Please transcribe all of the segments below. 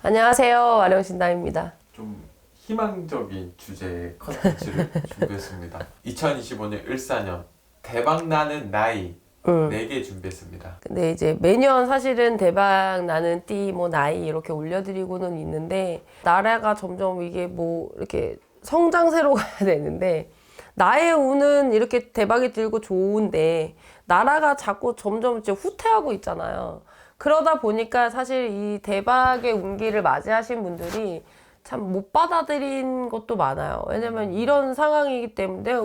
안녕하세요. 아령신다입니다. 좀 희망적인 주제의 컨텐츠를 준비했습니다. 2025년 을사년 대박나는 나이 4개 준비했습니다. 근데 이제 매년 사실은 대박 나는 띠, 뭐 나이 이렇게 올려드리고는 있는데 나라가 점점 이게 뭐 이렇게 성장세로 가야 되는데 나의 운은 이렇게 대박이 들고 좋은데 나라가 자꾸 점점 이제 후퇴하고 있잖아요. 그러다 보니까 사실 이 대박의 운기를 맞이하신 분들이 참 못 받아들인 것도 많아요. 왜냐면 이런 상황이기 때문에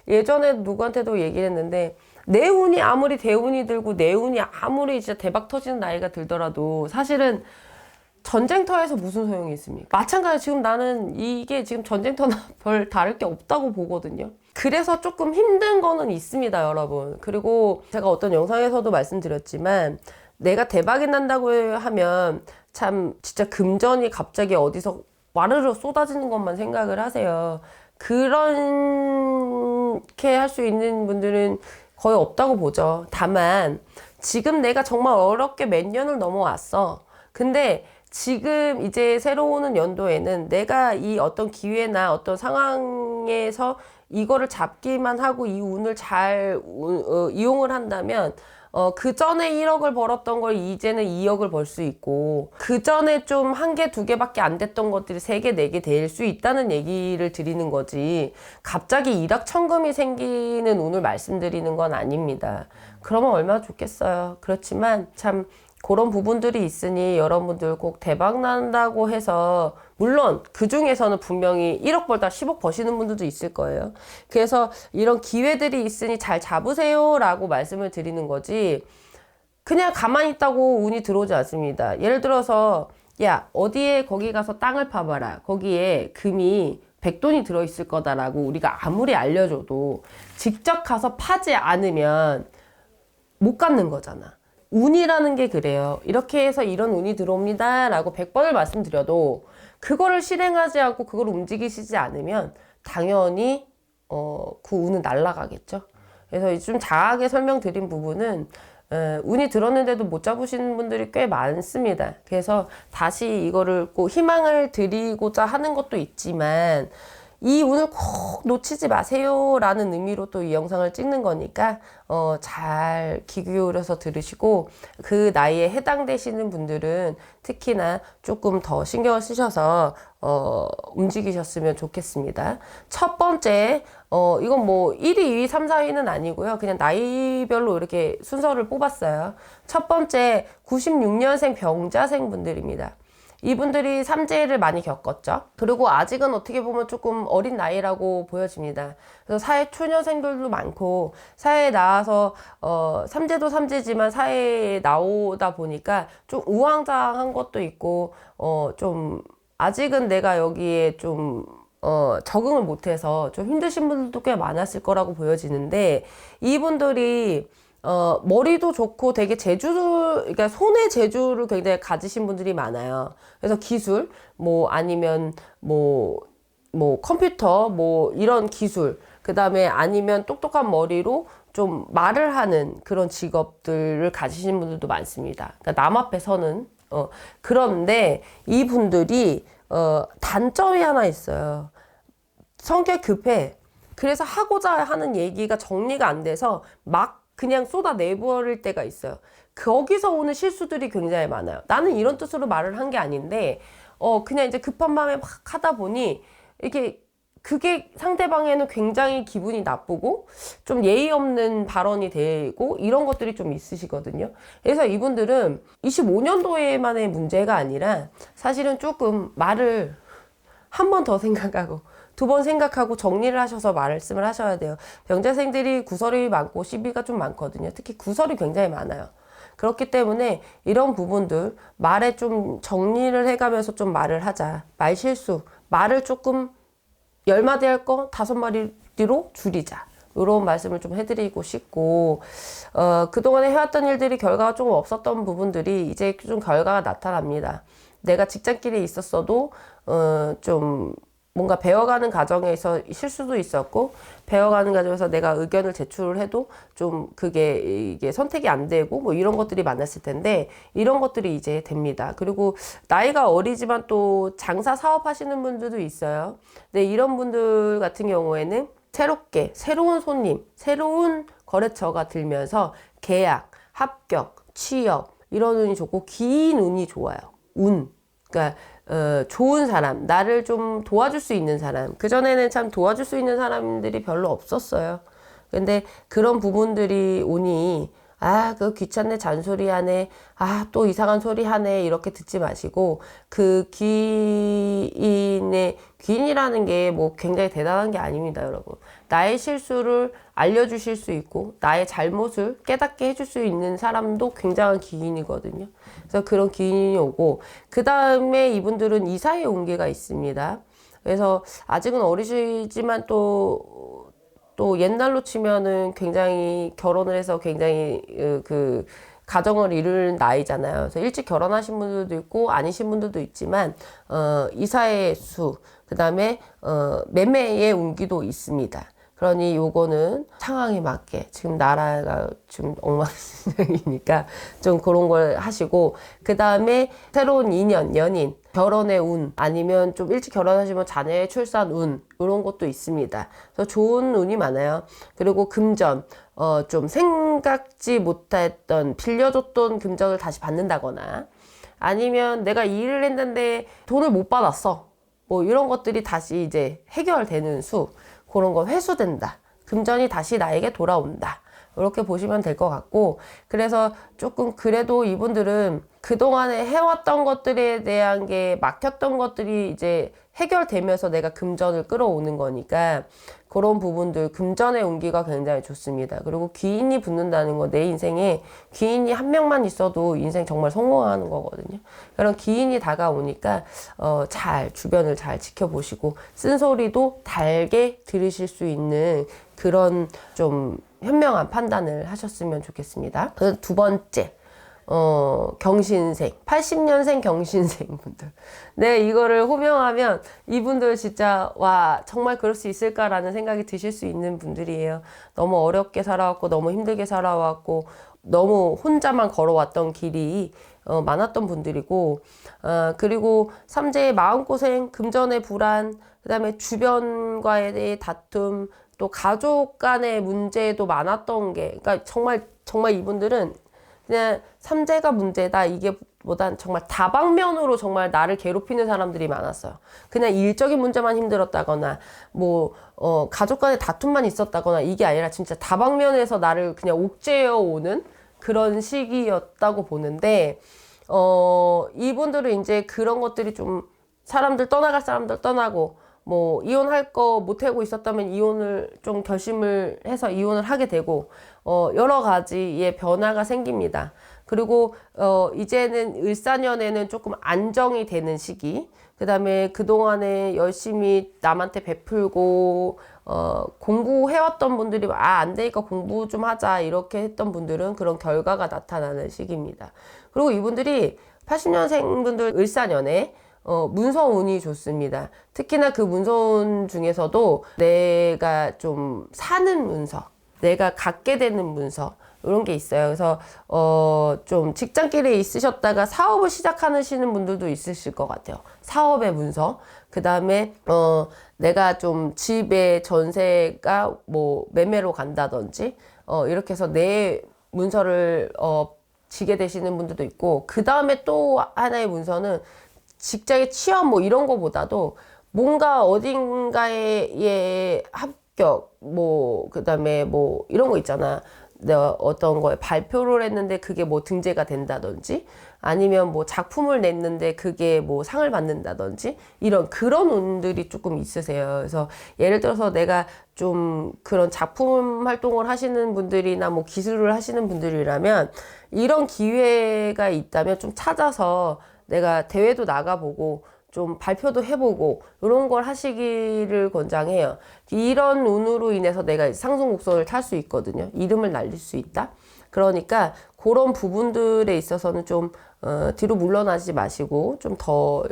예전에 누구한테도 얘기를 했는데 내 운이 아무리 대운이 들고 내 운이 아무리 진짜 대박 터지는 나이가 들더라도 사실은 전쟁터에서 무슨 소용이 있습니까? 마찬가지 지금 나는 이게 지금 전쟁터나 별 다를 게 없다고 보거든요. 그래서 조금 힘든 거는 있습니다, 여러분. 그리고 제가 어떤 영상에서도 말씀드렸지만 내가 대박이 난다고 하면 참 진짜 금전이 갑자기 어디서 와르르 쏟아지는 것만 생각을 하세요. 그렇게 할 수 있는 분들은 거의 없다고 보죠. 다만 지금 내가 정말 어렵게 몇 년을 넘어왔어. 근데 지금 이제 새로 오는 연도에는 내가 이 어떤 기회나 어떤 상황에서 이거를 잡기만 하고 이 운을 잘 이용을 한다면 그 전에 1억을 벌었던 걸 이제는 2억을 벌 수 있고, 그 전에 좀 한 개, 두 개밖에 안 됐던 것들이 3개, 4개 될 수 있다는 얘기를 드리는 거지, 갑자기 일확천금이 생기는 운을 말씀드리는 건 아닙니다. 그러면 얼마나 좋겠어요. 그렇지만 참 그런 부분들이 있으니 여러분들 꼭 대박 난다고 해서, 물론 그 중에서는 분명히 1억 벌다 10억 버시는 분들도 있을 거예요. 그래서 이런 기회들이 있으니 잘 잡으세요 라고 말씀을 드리는 거지, 그냥 가만히 있다고 운이 들어오지 않습니다. 예를 들어서 야, 어디에 거기 가서 땅을 파봐라, 거기에 금이 100돈이 들어있을 거다라고 우리가 아무리 알려줘도 직접 가서 파지 않으면 못 갖는 거잖아. 운이라는 게 그래요. 이렇게 해서 이런 운이 들어옵니다 라고 100번을 말씀드려도 그거를 실행하지 않고 그걸 움직이시지 않으면 당연히 그 운은 날아가겠죠. 그래서 좀 장하게 설명드린 부분은 운이 들었는데도 못 잡으시는 분들이 꽤 많습니다. 그래서 다시 이거를 꼭 희망을 드리고자 하는 것도 있지만 이 운을 꼭 놓치지 마세요 라는 의미로 또 이 영상을 찍는 거니까 잘 귀 기울여서 들으시고, 그 나이에 해당되시는 분들은 특히나 조금 더 신경을 쓰셔서 움직이셨으면 좋겠습니다. 첫 번째, 이건 뭐 1위, 2위, 3, 4위는 아니고요. 그냥 나이별로 이렇게 순서를 뽑았어요. 첫 번째 96년생 병자생 분들입니다. 이분들이 삼재를 많이 겪었죠. 그리고 아직은 어떻게 보면 조금 어린 나이라고 보여집니다. 그래서 사회 초년생들도 많고, 사회에 나와서 삼재도 삼재지만 사회에 나오다 보니까 좀 우왕좌왕한 것도 있고, 좀 아직은 내가 여기에 좀 적응을 못해서 좀 힘드신 분들도 꽤 많았을 거라고 보여지는데, 이분들이 머리도 좋고 되게 그러니까 손의 재주를 굉장히 가지신 분들이 많아요. 그래서 기술, 뭐 아니면 뭐 컴퓨터, 뭐 이런 기술, 그 다음에 아니면 똑똑한 머리로 좀 말을 하는 그런 직업들을 가지신 분들도 많습니다. 그러니까 남 앞에 서는. 그런데 이분들이 단점이 하나 있어요. 성격 급해. 그래서 하고자 하는 얘기가 정리가 안 돼서 막 그냥 쏟아내버릴 때가 있어요. 거기서 오는 실수들이 굉장히 많아요. 나는 이런 뜻으로 말을 한 게 아닌데 그냥 이제 급한 마음에 막 하다 보니 이게 그게 상대방에는 굉장히 기분이 나쁘고 좀 예의 없는 발언이 되고 이런 것들이 좀 있으시거든요. 그래서 이분들은 25년도에만의 문제가 아니라 사실은 조금 말을 한 번 더 생각하고 두 번 생각하고 정리를 하셔서 말씀을 하셔야 돼요. 병자생들이 구설이 많고 시비가 좀 많거든요. 특히 구설이 굉장히 많아요. 그렇기 때문에 이런 부분들 말에 좀 정리를 해가면서 좀 말을 하자. 말 실수, 말을 조금 10마디 할 거 5마디로 줄이자. 이런 말씀을 좀 해드리고 싶고, 그동안에 해왔던 일들이 결과가 조금 없었던 부분들이 이제 좀 결과가 나타납니다. 내가 직장길에 있었어도 좀 뭔가 배워가는 과정에서 실수도 있었고, 배워가는 과정에서 내가 의견을 제출을 해도 좀 그게 이게 선택이 안 되고 뭐 이런 것들이 많았을 텐데, 이런 것들이 이제 됩니다. 그리고 나이가 어리지만 또 장사 사업 하시는 분들도 있어요. 근데 이런 분들 같은 경우에는 새롭게 새로운 손님, 새로운 거래처가 들면서 계약, 합격, 취업 이런 운이 좋고, 긴 운이 좋아요. 운. 그러니까 좋은 사람, 나를 좀 도와줄 수 있는 사람. 그전에는 참 도와줄 수 있는 사람들이 별로 없었어요. 근데 그런 부분들이 운이, 아, 그 귀찮네, 잔소리 하네, 아, 또 이상한 소리 하네, 이렇게 듣지 마시고, 그 귀인이라는 게 뭐 굉장히 대단한 게 아닙니다, 여러분. 나의 실수를 알려주실 수 있고, 나의 잘못을 깨닫게 해줄 수 있는 사람도 굉장한 귀인이거든요. 그래서 그런 귀인이 오고, 그 다음에 이분들은 이사의 운기가 있습니다. 그래서 아직은 어리시지만 또 옛날로 치면은 굉장히 결혼을 해서 굉장히 그 가정을 이룰 나이잖아요. 그래서 일찍 결혼하신 분들도 있고 아니신 분들도 있지만 이사의 수, 그다음에 매매의 운기도 있습니다. 그러니 요거는 상황에 맞게, 지금 나라가 지금 엉망진창이니까 좀 그런 걸 하시고, 그 다음에 새로운 인연, 연인, 결혼의 운, 아니면 좀 일찍 결혼하시면 자녀의 출산 운, 이런 것도 있습니다. 그래서 좋은 운이 많아요. 그리고 금전, 좀 생각지 못했던, 빌려줬던 금전을 다시 받는다거나, 아니면 내가 일을 했는데 돈을 못 받았어. 뭐 이런 것들이 다시 이제 해결되는 수, 그런 거 회수된다. 금전이 다시 나에게 돌아온다. 이렇게 보시면 될 것 같고, 그래서 조금 그래도 이분들은 그동안에 해왔던 것들에 대한 게 막혔던 것들이 이제 해결되면서 내가 금전을 끌어오는 거니까 그런 부분들, 금전의 운기가 굉장히 좋습니다. 그리고 귀인이 붙는다는 거, 내 인생에 귀인이 한 명만 있어도 인생 정말 성공하는 거거든요. 그런 귀인이 다가오니까 주변을 잘 지켜보시고 쓴소리도 달게 들으실 수 있는 그런 좀 현명한 판단을 하셨으면 좋겠습니다. 두 번째, 경신생, 80년생 경신생 분들. 네, 이거를 호명하면 이분들 진짜, 와, 정말 그럴 수 있을까라는 생각이 드실 수 있는 분들이에요. 너무 어렵게 살아왔고, 너무 힘들게 살아왔고, 너무 혼자만 걸어왔던 길이 많았던 분들이고, 그리고 삼재의 마음고생, 금전의 불안, 그 다음에 주변과의 다툼, 또 가족 간의 문제도 많았던 게, 그러니까 정말 이분들은 그냥 삼재가 문제다, 이게 보단 정말 다방면으로 정말 나를 괴롭히는 사람들이 많았어요. 그냥 일적인 문제만 힘들었다거나, 뭐, 가족 간의 다툼만 있었다거나, 이게 아니라 진짜 다방면에서 나를 그냥 옥죄어 오는 그런 시기였다고 보는데, 이분들은 이제 그런 것들이 좀, 떠나갈 사람들 떠나고, 뭐 이혼할 거 못하고 있었다면 이혼을 좀 결심을 해서 이혼을 하게 되고, 여러 가지의 변화가 생깁니다. 그리고 이제는 을사년에는 조금 안정이 되는 시기, 그 다음에 그동안에 열심히 남한테 베풀고 공부해왔던 분들이 안 되니까 공부 좀 하자 이렇게 했던 분들은 그런 결과가 나타나는 시기입니다. 그리고 이분들이 80년생 분들 을사년에 문서운이 좋습니다. 특히나 그 문서운 중에서도 내가 좀 사는 문서, 내가 갖게 되는 문서, 이런 게 있어요. 그래서 좀 직장길에 있으셨다가 사업을 시작하시는 분들도 있으실 것 같아요. 사업의 문서. 그 다음에 내가 좀 집의 전세가 뭐 매매로 간다든지 이렇게 해서 내 문서를 지게 되시는 분들도 있고, 그 다음에 또 하나의 문서는 직장의 취업 뭐 이런 거보다도 뭔가 어딘가에 합격, 뭐 그다음에 뭐 이런 거 있잖아. 내가 어떤 거에 발표를 했는데 그게 뭐 등재가 된다든지, 아니면 뭐 작품을 냈는데 그게 뭐 상을 받는다든지, 그런 운들이 조금 있으세요. 그래서 예를 들어서 내가 좀 그런 작품 활동을 하시는 분들이나 뭐 기술을 하시는 분들이라면 이런 기회가 있다면 좀 찾아서 내가 대회도 나가보고 좀 발표도 해보고 이런 걸 하시기를 권장해요. 이런 운으로 인해서 내가 상승 곡선을 탈 수 있거든요. 이름을 날릴 수 있다. 그러니까 그런 부분들에 있어서는 좀 뒤로 물러나지 마시고 좀 더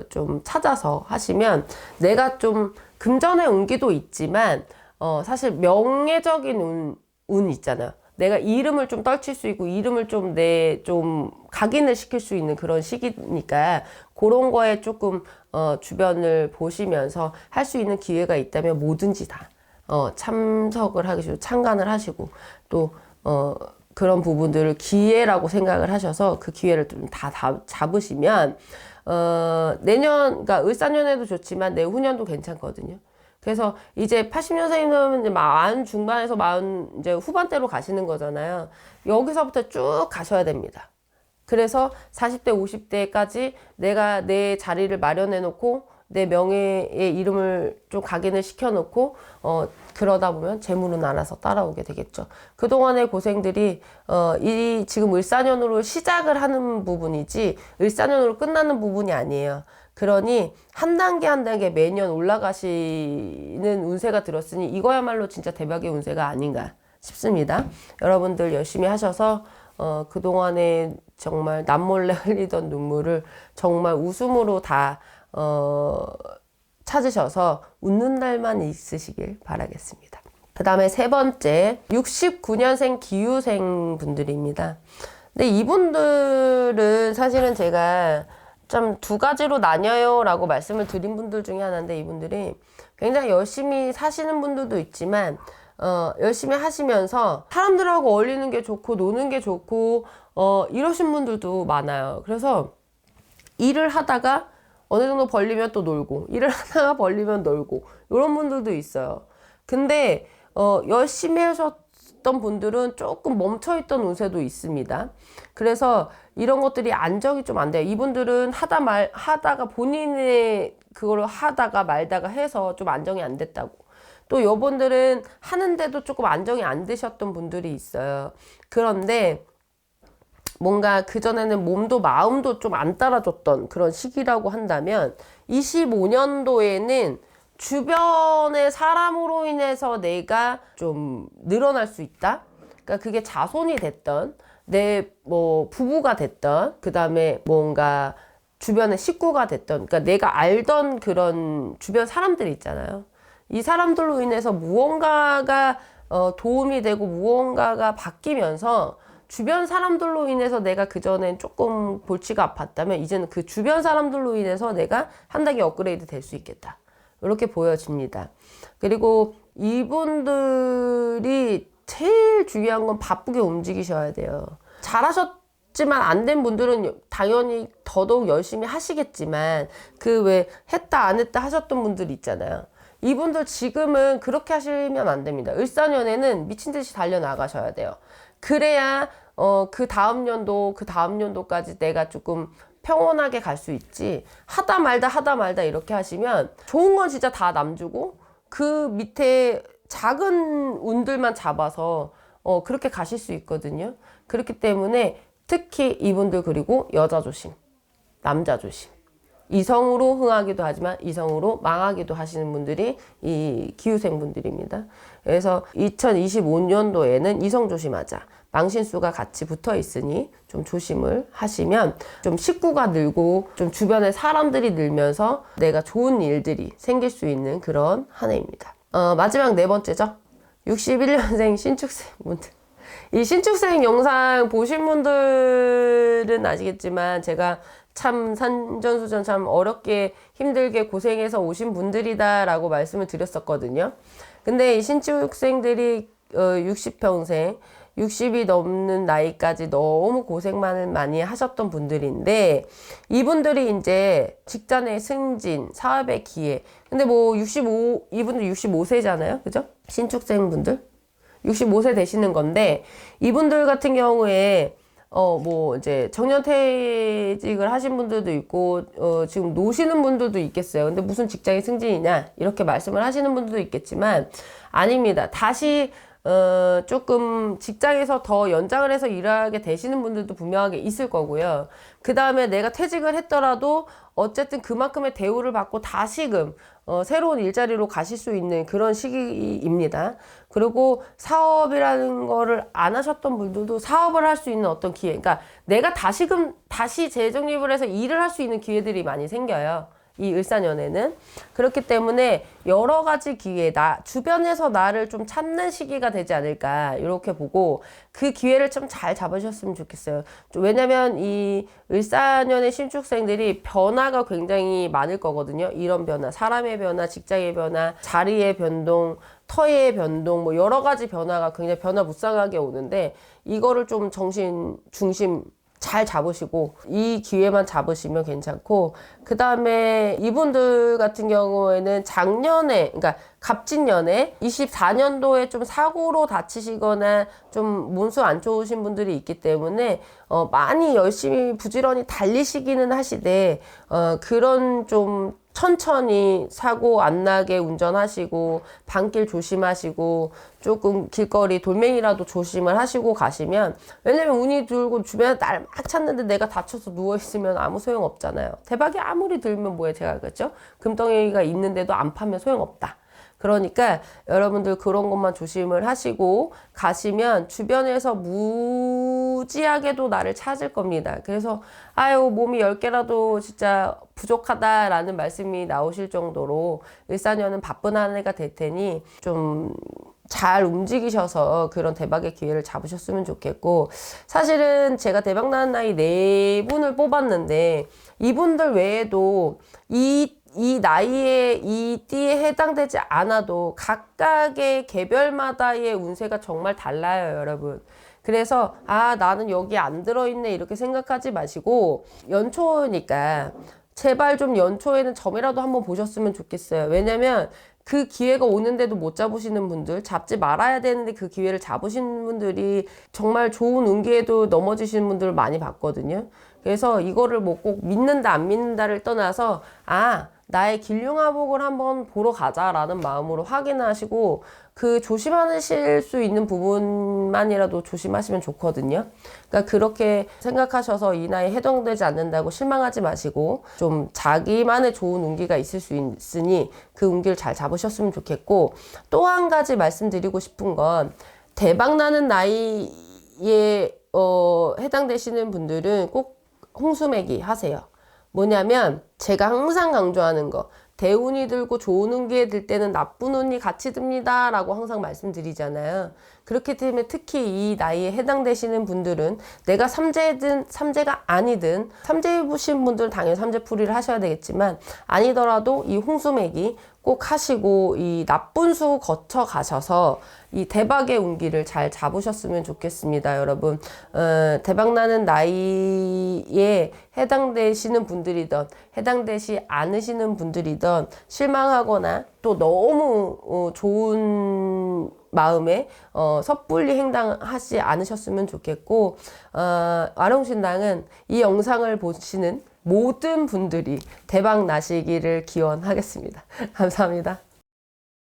좀 찾아서 하시면 내가 좀 금전의 운기도 있지만 사실 명예적인 운 있잖아요. 내가 이름을 좀 떨칠 수 있고 이름을 좀 좀 각인을 시킬 수 있는 그런 시기니까 그런 거에 조금 주변을 보시면서 할 수 있는 기회가 있다면 뭐든지 다 참석을 하시고 참관을 하시고 또 그런 부분들을 기회라고 생각을 하셔서 그 기회를 좀 다 잡으시면 내년 그러니까 을사년에도 좋지만 내후년도 괜찮거든요. 그래서 이제 80년생이면 이제 40 중반에서 40 이제 후반대로 가시는 거잖아요. 여기서부터 쭉 가셔야 됩니다. 그래서 40대, 50대까지 내가 내 자리를 마련해 놓고 내 명예의 이름을 좀 각인을 시켜 놓고 그러다 보면 재물은 알아서 따라오게 되겠죠. 그동안의 고생들이 이 지금 을사년으로 시작을 하는 부분이지 을사년으로 끝나는 부분이 아니에요. 그러니 한 단계 한 단계 매년 올라가시는 운세가 들었으니 이거야말로 진짜 대박의 운세가 아닌가 싶습니다. 여러분들 열심히 하셔서 그동안에 정말 남몰래 흘리던 눈물을 정말 웃음으로 다 찾으셔서 웃는 날만 있으시길 바라겠습니다. 그 다음에 세 번째 69년생 기후생 분들입니다. 근데 이분들은 사실은 제가 좀 두 가지로 나뉘어요 라고 말씀을 드린 분들 중에 하나인데 이분들이 굉장히 열심히 사시는 분들도 있지만 열심히 하시면서 사람들하고 어울리는 게 좋고 노는 게 좋고 이러신 분들도 많아요. 그래서 일을 하다가 어느 정도 벌리면 또 놀고 일을 하다가 벌리면 놀고 이런 분들도 있어요. 근데 열심히 하셨던 분들은 조금 멈춰있던 운세도 있습니다. 그래서 이런 것들이 안정이 좀 안 돼요. 이분들은 하다가 본인의 그걸 하다가 말다가 해서 좀 안정이 안 됐다고. 또 요분들은 하는데도 조금 안정이 안 되셨던 분들이 있어요. 그런데 뭔가 그전에는 몸도 마음도 좀 안 따라줬던 그런 시기라고 한다면 25년도에는 주변의 사람으로 인해서 내가 좀 늘어날 수 있다. 그러니까 그게 자손이 됐던 내 뭐 부부가 됐던 그 다음에 뭔가 주변의 식구가 됐던 그러니까 내가 알던 그런 주변 사람들이 있잖아요. 이 사람들로 인해서 무언가가 도움이 되고 무언가가 바뀌면서 주변 사람들로 인해서 내가 그전엔 조금 골치가 아팠다면 이제는 그 주변 사람들로 인해서 내가 한 단계 업그레이드 될 수 있겠다. 이렇게 보여집니다. 그리고 이분들이 제일 중요한 건 바쁘게 움직이셔야 돼요. 잘하셨지만 안 된 분들은 당연히 더더욱 열심히 하시겠지만 그 왜 했다 안 했다 하셨던 분들 있잖아요. 이분들 지금은 그렇게 하시면 안 됩니다. 을사년에는 미친 듯이 달려나가셔야 돼요. 그래야 그 다음 연도까지 내가 조금 평온하게 갈 수 있지. 하다 말다 이렇게 하시면 좋은 건 진짜 다 남주고 그 밑에 작은 운들만 잡아서 그렇게 가실 수 있거든요. 그렇기 때문에 특히 이분들 그리고 여자 조심, 남자 조심. 이성으로 흥하기도 하지만 이성으로 망하기도 하시는 분들이 이 기후생 분들입니다. 그래서 2025년도에는 이성 조심하자. 망신수가 같이 붙어 있으니 좀 조심을 하시면 좀 식구가 늘고 좀 주변에 사람들이 늘면서 내가 좋은 일들이 생길 수 있는 그런 한 해입니다. 마지막 네 번째죠. 61년생 신축생 분들. 이 신축생 영상 보신 분들은 아시겠지만 제가 참 산전수전 참 어렵게 힘들게 고생해서 오신 분들이다 라고 말씀을 드렸었거든요. 근데 이 신축생들이 60평생 60이 넘는 나이까지 너무 고생만을 많이 하셨던 분들인데 이분들이 이제 직장의 승진, 사업의 기회. 근데 뭐 이분들 65세잖아요. 그죠? 신축생분들 65세 되시는 건데 이분들 같은 경우에 뭐 이제 정년퇴직을 하신 분들도 있고 지금 노시는 분들도 있겠어요. 근데 무슨 직장의 승진이냐 이렇게 말씀을 하시는 분들도 있겠지만 아닙니다. 다시 조금 직장에서 더 연장을 해서 일하게 되시는 분들도 분명하게 있을 거고요. 그 다음에 내가 퇴직을 했더라도 어쨌든 그만큼의 대우를 받고 다시금 새로운 일자리로 가실 수 있는 그런 시기입니다. 그리고 사업이라는 거를 안 하셨던 분들도 사업을 할 수 있는 어떤 기회, 그러니까 내가 다시 재정립을 해서 일을 할 수 있는 기회들이 많이 생겨요. 이 을사년에는. 그렇기 때문에 여러 가지 기회, 주변에서 나를 좀 찾는 시기가 되지 않을까, 이렇게 보고 그 기회를 좀 잘 잡으셨으면 좋겠어요. 왜냐면 이 을사년의 신축생들이 변화가 굉장히 많을 거거든요. 이런 변화, 사람의 변화, 직장의 변화, 자리의 변동, 터의 변동, 뭐 여러 가지 변화가 굉장히 변화무쌍하게 오는데, 이거를 좀 중심 잘 잡으시고 이 기회만 잡으시면 괜찮고, 그 다음에 이분들 같은 경우에는 작년에, 그러니까 갑진년에 24년도에 좀 사고로 다치시거나 좀 문수 안 좋으신 분들이 있기 때문에 많이 열심히 부지런히 달리시기는 하시되 그런 좀 천천히 사고 안 나게 운전하시고 밤길 조심하시고 조금 길거리 돌멩이라도 조심을 하시고 가시면, 왜냐면 운이 들고 주변에 날 막 찾는데 내가 다쳐서 누워있으면 아무 소용 없잖아요. 대박이 아무리 들면 뭐해, 제가 그랬죠? 금덩이가 있는데도 안 파면 소용없다. 그러니까 여러분들 그런 것만 조심을 하시고 가시면 주변에서 무지하게도 나를 찾을 겁니다. 그래서 아유, 몸이 10개라도 진짜 부족하다라는 말씀이 나오실 정도로 을사년은 바쁜 한 해가 될 테니 좀 잘 움직이셔서 그런 대박의 기회를 잡으셨으면 좋겠고, 사실은 제가 대박나는 나이 4분을 뽑았는데 이분들 외에도 이 나이에 이 띠에 해당되지 않아도 각각의 개별마다의 운세가 정말 달라요, 여러분. 그래서 나는 여기 안 들어있네 이렇게 생각하지 마시고, 연초니까 제발 좀 연초에는 점이라도 한번 보셨으면 좋겠어요. 왜냐면 그 기회가 오는데도 못 잡으시는 분들, 잡지 말아야 되는데 그 기회를 잡으신 분들이 정말 좋은 운기에도 넘어지시는 분들을 많이 봤거든요. 그래서 이거를 뭐 꼭 믿는다 안 믿는다를 떠나서 나의 길흉화복을 한번 보러 가자라는 마음으로 확인하시고 그 조심하실 수 있는 부분만이라도 조심하시면 좋거든요. 그러니까 그렇게 생각하셔서 이 나이에 해당되지 않는다고 실망하지 마시고 좀 자기만의 좋은 운기가 있을 수 있으니 그 운기를 잘 잡으셨으면 좋겠고, 또 한 가지 말씀드리고 싶은 건 대박나는 나이에 해당되시는 분들은 꼭 홍수매기 하세요. 뭐냐면 제가 항상 강조하는 거, 대운이 들고 좋은 운기에 들 때는 나쁜 운이 같이 듭니다 라고 항상 말씀드리잖아요. 그렇기 때문에 특히 이 나이에 해당되시는 분들은 내가 삼재든 삼재가 아니든, 삼재 보신 분들은 당연히 삼재풀이를 하셔야 되겠지만 아니더라도 이 홍수매기 꼭 하시고 이 나쁜 수 거쳐 가셔서 이 대박의 운기를 잘 잡으셨으면 좋겠습니다, 여러분. 대박나는 나이에 해당되시는 분들이든 해당되시 않으시는 분들이든 실망하거나 또 너무 좋은 마음에 섣불리 행동하지 않으셨으면 좋겠고, 아롱신당은 이 영상을 보시는 모든 분들이 대박 나시기를 기원하겠습니다. 감사합니다.